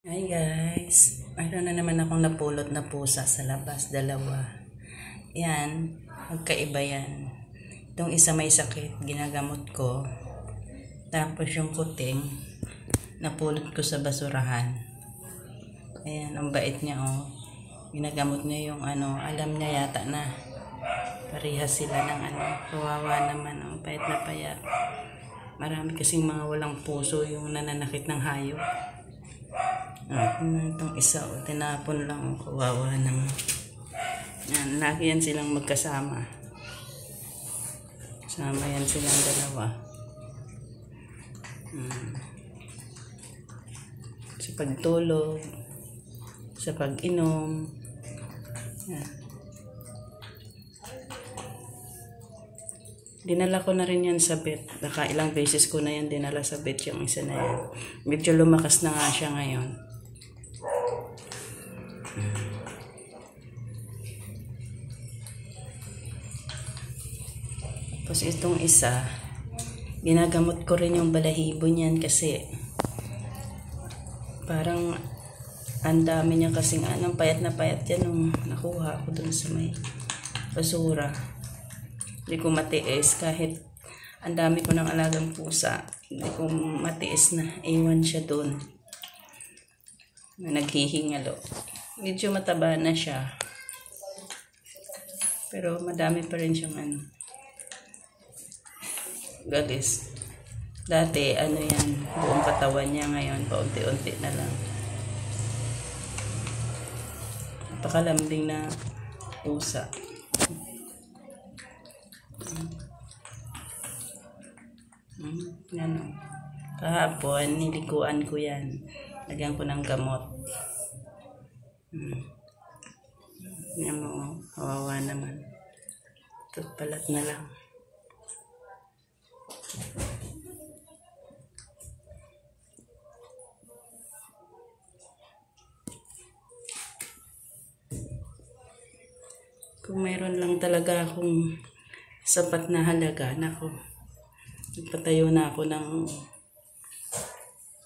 Hi guys, mayroon na naman akong napulot na pusa sa labas, dalawa. Yan, magkaiba yan. Itong isa may sakit, ginagamot ko. Tapos yung kuting, napulot ko sa basurahan. Ayan, ang bait niya oh. Ginagamot niya yung alam niya yata na parehas sila ng kawawa naman oh, payat na payat. Marami kasing mga walang puso yung nananakit ng hayop. Itong isa tinapon lang, kawawa naman. Yan, lagi yan silang magkasama. Kasama yan silang dalawa. Sa pagtulog, sa pag-inom. Yan. Dinala ko na rin yan sa vet. Ilang beses ko na yan dinala sa vet yung isa na yan. Medyo lumakas na nga siya ngayon. Tapos itong isa, ginagamot ko rin yung balahibo niyan kasi parang ang dami niya kasing payat na payat yan nung nakuha ko dun sa may basura. Hindi ko matiis kahit ang dami ko ng alagang pusa. Hindi ko matiis na iwan siya dun na naghihingalo. Medyo mataba na siya. Pero madami pa rin siyang galis. Dati yan, buong katawan niya, ngayon paunti-unti na lang. Napakalambing na pusa. Yan o. Kahapon nilikuan ko yan, lagyan ko ng gamot. Yan mo, kawawa naman. Tutpalat na lang. Kung mayroon lang talaga akong sapat na halaga, nako, nagpatayo na ako ng